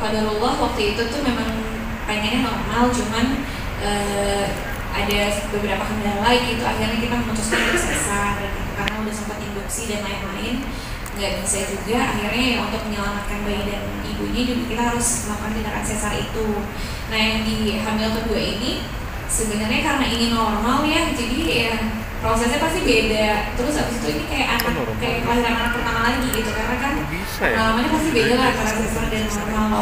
qadarullah waktu itu tuh memang pengennya normal, cuman ada beberapa kendala gitu, akhirnya kita memutuskan untuk sesar gitu, karena udah sempat induksi dan lain-lain nggak bisa juga, akhirnya ya untuk menyelamatkan bayi dan ibunya juga kita harus melakukan tindakan sesar itu. Nah yang di hamil kedua ini sebenarnya karena ini normal ya, jadi ya prosesnya pasti beda. Terus abis itu ini kayak kelahiran anak pertama lagi gitu, karena kan pengalamannya pasti beda lah antara sesar dan normal.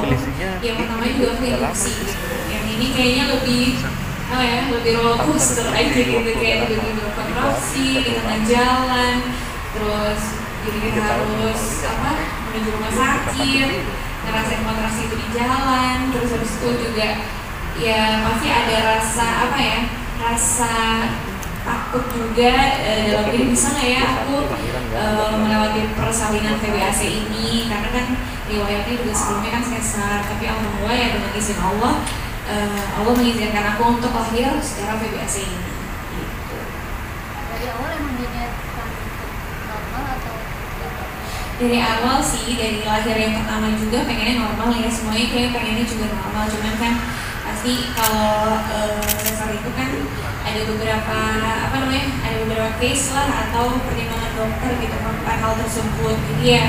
Yang pertama juga induksi gitu, yang ini kayaknya lebih lebih roller coaster aja gitu, kayak tiba-tiba kontraksi di tengah jalan, terus jadi kita harus menuju rumah sakit, ngerasain kontraksi itu di jalan, terus habis itu juga ya pasti ada rasa takut juga dalam diri, bisa nggak ya aku melewati persalinan VBAC ini, karena kan riwayatnya juga sebelumnya kan sesar, tapi alhamdulillah ya dengan izin Allah Allah mengizinkan aku untuk lahir secara VBAC ini. Gitu. Dari awal emang diniatkan normal atau? Dari awal sih, dari lahir yang pertama juga pengennya normal ya, semuanya kayak pengennya juga normal, cuman kan pasti kalau sesar itu kan ada beberapa ada beberapa case lah atau pertimbangan dokter gitu melakukan hal tersebut. Jadi ya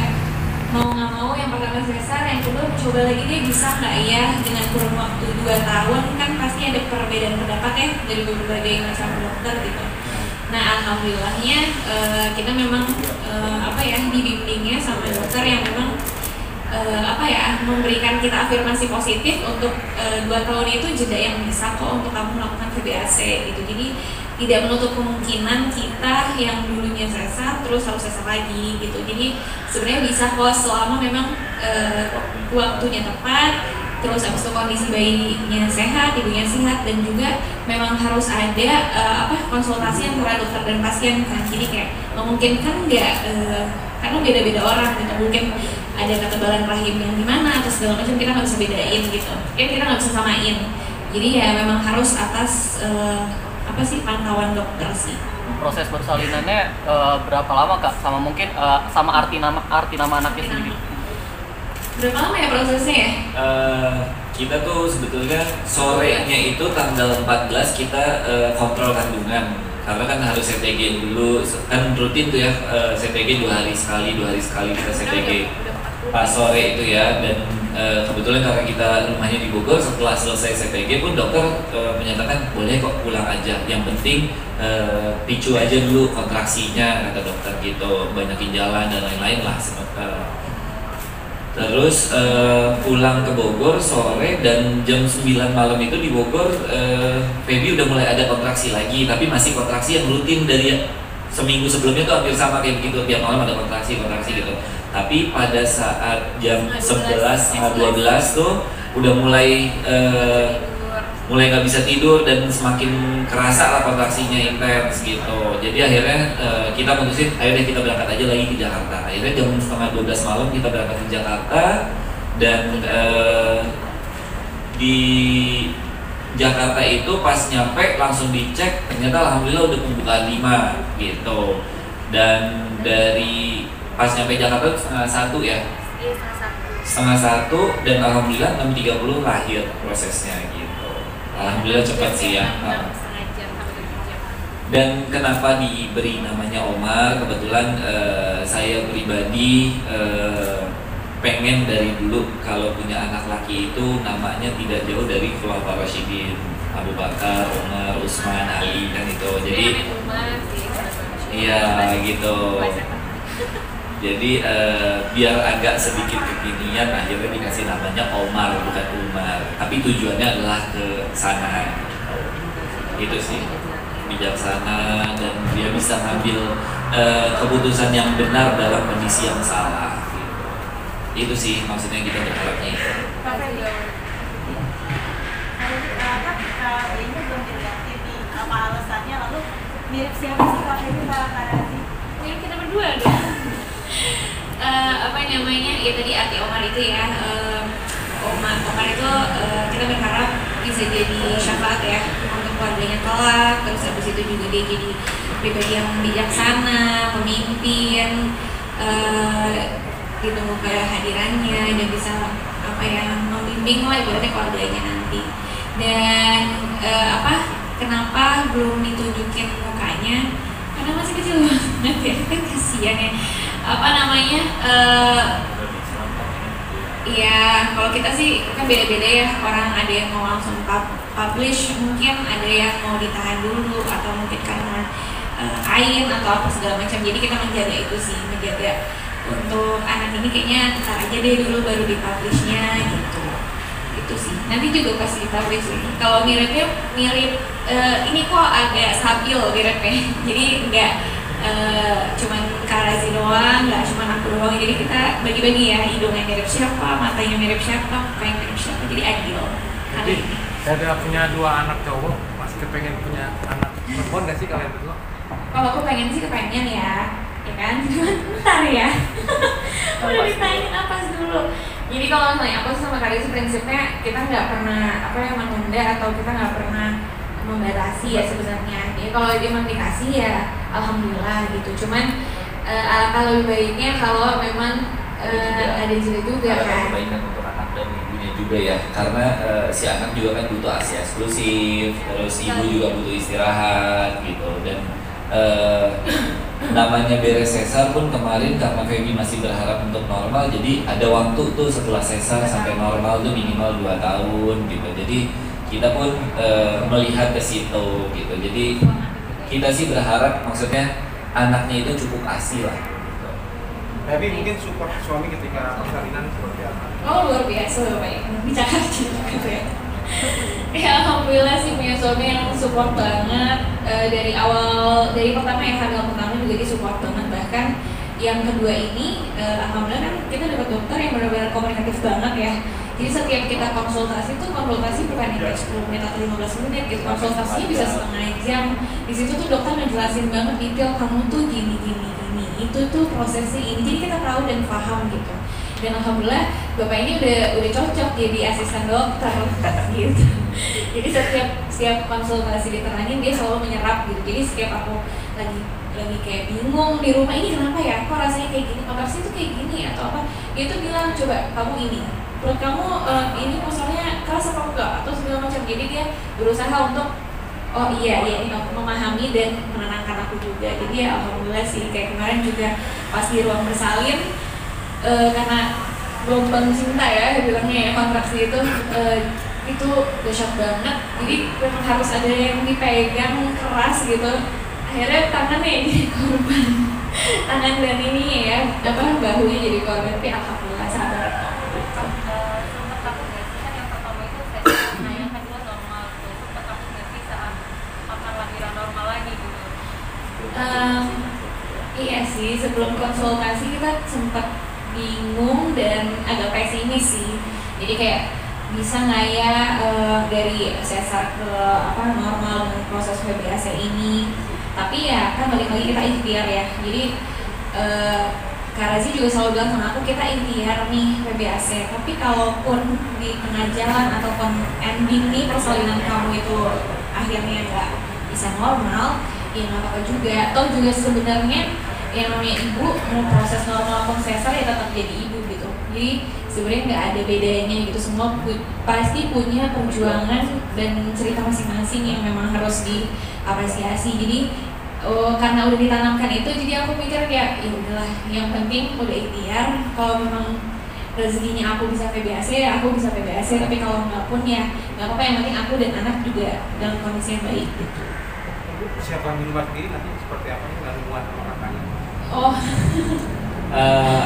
mau nggak mau yang pertama sesar, yang kedua coba lagi dia bisa nggak ya dengan kurun waktu 2 tahun, kan pasti ada perbedaan pendapat ya dari berbagai macam dokter gitu. Nah alhamdulillahnya kita memang dibimbingnya sama dokter yang memang memberikan kita afirmasi positif untuk 2 tahun itu jeda yang bisa kok untuk kamu melakukan VBAC gitu. Jadi tidak menutup kemungkinan kita yang dulunya sesar terus harus sesar lagi gitu. Jadi sebenarnya bisa kok selama memang waktunya tepat, terus habis itu kondisi bayinya sehat, ibunya sehat, dan juga memang harus ada konsultasi antara dokter dan pasien kan. Jadi kayak memungkinkan nggak karena beda-beda orang gitu, mungkin ada ketebalan rahim yang gimana atau segala macam, kita nggak bisa bedain gitu, kita nggak bisa samain. Jadi ya memang harus atas pantauan dokter sih. Proses bersalinannya berapa lama Kak? Sama mungkin sama arti nama anaknya sendiri. Berapa lama ya prosesnya ya? Kita tuh sebetulnya sorenya itu tanggal 14 kita kontrol kandungan, karena kan harus CTG dulu, kan rutin tuh ya, CTG 2 hari sekali kita CTG pas sore itu ya. Dan kebetulan karena kita rumahnya di Bogor, setelah selesai CTG pun dokter menyatakan boleh kok pulang aja, yang penting picu aja dulu kontraksinya kata dokter gitu, banyakin jalan dan lain-lain lah. Terus pulang ke Bogor sore, dan jam 9 malam itu di Bogor Feby udah mulai ada kontraksi lagi, tapi masih kontraksi yang rutin dari seminggu sebelumnya tuh hampir sama kayak begitu, tiap malam ada kontraksi gitu. Tapi pada saat jam 11 12 tuh udah mulai nggak bisa tidur dan semakin kerasa lah kontraksinya intens gitu. Jadi akhirnya kita putusin, ayo deh kita berangkat aja lagi ke Jakarta. Akhirnya jam setengah 12 malam kita berangkat ke Jakarta, dan di Jakarta itu pas nyampe langsung dicek, ternyata alhamdulillah udah pembukaan 5 gitu. Dan dari pas nyampe Jakarta setengah 1 ya? Iya, setengah 1, dan alhamdulillah 6.30 lahir prosesnya gitu. Alhamdulillah cepat sih ya. Dan kenapa diberi namanya Omar? Kebetulan saya pribadi pengen dari dulu kalau punya anak laki itu namanya tidak jauh dari Khulafaur Rasyidin, Abu Bakar, Umar, Utsman, Ali kan itu. Jadi iya gitu. Jadi biar agak sedikit kekinian, akhirnya dikasih namanya Omar bukan Umar, tapi tujuannya adalah ke sana. Itu sih, bijaksana, dan dia bisa ngambil keputusan yang benar dalam kondisi yang salah. Itu sih maksudnya kita berharapnya. Bayinya belum dilihatin nih, apa alasannya, lalu mirip siapa sih Kak Feby Kak Razi? Mirip kita berdua deh. Ya tadi arti Omar itu ya, Omar itu kita berharap bisa jadi syafaat ya untuk keluarganya kelak. Terus habis itu juga dia jadi pribadi yang bijaksana, pemimpin, ditunggu kehadirannya, dan bisa membimbing lah ibaratnya keluarganya nanti. Dan kenapa belum ditunjukin mukanya? Karena masih kecil banget ya, kan kasihan ya. Iya, kalau kita sih kan beda-beda ya, orang ada yang mau langsung publish, mungkin ada yang mau ditahan dulu atau mungkin karena ain atau apa segala macam. Jadi kita menjaga itu sih, menjaga untuk anak ini kayaknya ntar aja deh dulu baru dipublishnya gitu. Itu sih. Nanti juga pasti dipublish sih. Kalau miripnya mirip ini kok agak stabil miripnya. Jadi enggak cuman Karazi doang, nggak cuman aku doang. Jadi kita bagi-bagi ya, hidungnya mirip siapa, matanya mirip siapa, mukanya mirip siapa. Jadi adil. Jadi saya punya 2 anak cowok, masih kepengen punya anak perempuan nggak sih kalian berdua? Kalau aku pengen sih kepengen ya kan? Bentar ya. Udah ditanyain apa dulu. Jadi kalau misalnya aku sama Karazi prinsipnya kita nggak pernah menunda atau kita nggak pernah membatasi ya sebenarnya. Ya kalau dia dikasih ya alhamdulillah gitu. Cuman alangkah lebih baiknya kalau memang ada juga kan. Kebaikan untuk anak dan ibunya juga ya, karena si anak juga kan butuh ASI eksklusif, terus ibu juga butuh istirahat gitu. Dan namanya beres sesar pun kemarin karena Feby masih berharap untuk normal, jadi ada waktu tuh setelah sesar sampai normal tuh minimal 2 tahun gitu. Jadi kita pun melihat ke situ gitu. Jadi kita sih berharap maksudnya anaknya itu cukup ASI lah gitu. Tapi mungkin support suami ketika persalinan seperti apa? Oh luar biasa Bapak, bicara gitu ya. Ya alhamdulillah sih punya suami yang support banget dari awal, dari pertama yang hamil pertama juga dia support banget. Bahkan yang kedua ini alhamdulillah kan kita dapat dokter yang benar-benar komunikatif banget ya. Jadi setiap kita konsultasi tuh konsultasi bukan yang kayak 10 menit atau 15 menit gitu, konsultasinya bisa setengah jam. Di situ tuh dokter ngejelasin banget detail kamu tuh gini, itu tuh prosesnya ini. Jadi kita tahu dan paham gitu. Dan alhamdulillah bapak ini udah cocok jadi asisten dokter gitu. Jadi setiap konsultasi diterangin dia selalu menyerap gitu. Jadi setiap aku lagi kayak bingung di rumah ini kenapa ya, kok rasanya kayak gini, kontraksi itu kayak gini atau apa, dia tuh bilang coba kamu ini, perut kamu ini masalahnya keras apa enggak atau segala macam. Jadi dia berusaha untuk oh iya ini memahami dan menenangkan aku juga. Jadi ya alhamdulillah sih, kayak kemarin juga pas di ruang bersalin karena gelombang cinta ya bilangnya ya, kontraksi itu dahsyat banget. Jadi memang harus ada yang dipegang keras gitu. Akhirnya tangannya jadi korban, tangan dan ini ya bahunya jadi korban. Tapi alhamdulillah sabar. Sempat takut nggak sih, kan yang pertama itu sesar, nah yang kedua normal tuh, sempat takut nggak sih saat akan lahiran normal lagi gitu? Iya sih, sebelum konsultasi kita sempat bingung dan agak pesimis sih. Jadi kayak bisa nggak ya dari sesar ke normal dengan proses PBAC ini. Tapi ya kan balik lagi kita ikhtiar ya. Jadi Karazi juga selalu bilang sama aku, kita ikhtiar nih PBAC. Tapi kalaupun di tengah jalan ataupun ending nih persalinan kamu itu akhirnya nggak bisa normal, ya nggak apa-apa juga. Atau juga sebenarnya yang namanya ibu mau proses normal ataupun sesar ya tetap jadi ibu gitu. Jadi sebenarnya nggak ada bedanya gitu. Semua pasti punya perjuangan dan cerita masing-masing yang memang harus diapresiasi. Jadi karena udah ditanamkan itu, jadi aku pikir ya udahlah, yang penting udah ikhtiar. Kalau memang rezekinya aku bisa PBAC ya aku bisa PBAC, tapi kalau nggak pun ya nggak apa-apa, yang penting aku dan anak juga dalam kondisi yang baik gitu. Persiapan di rumah sendiri nanti seperti apa nih, gangguan sama kakaknya? Oh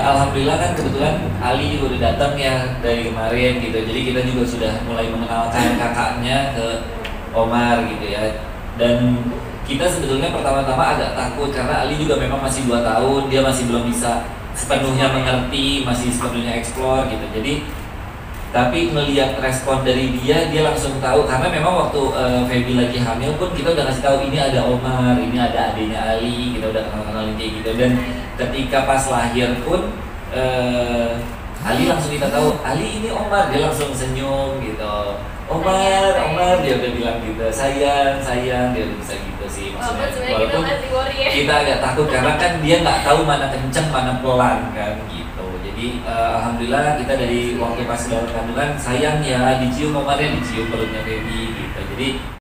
alhamdulillah kan kebetulan Ali juga udah datang ya dari kemarin gitu. Jadi kita juga sudah mulai mengenalkan kakaknya ke Omar gitu ya. Dan kita sebetulnya pertama-tama agak takut karena Ali juga memang masih 2 tahun, dia masih belum bisa sepenuhnya mengerti, masih sepenuhnya explore gitu. Jadi tapi melihat respon dari dia langsung tahu, karena memang waktu Feby lagi hamil pun kita udah kasih tahu ini ada Omar, ini ada adiknya Ali, kita udah kenal-kenalin kayak gitu. Dan ketika pas lahir pun Ali langsung kita tahu, Ali ini Omar, dia langsung senyum gitu. Omar, dia udah bilang gitu, sayang, dia udah bisa gitu sih maksudnya. Walaupun kita agak takut karena kan dia nggak tahu mana kenceng mana pelan kan gitu. Jadi alhamdulillah kita dari waktu pas dalam kandungan sayang ya dicium omarnya, dicium perutnya baby gitu. Jadi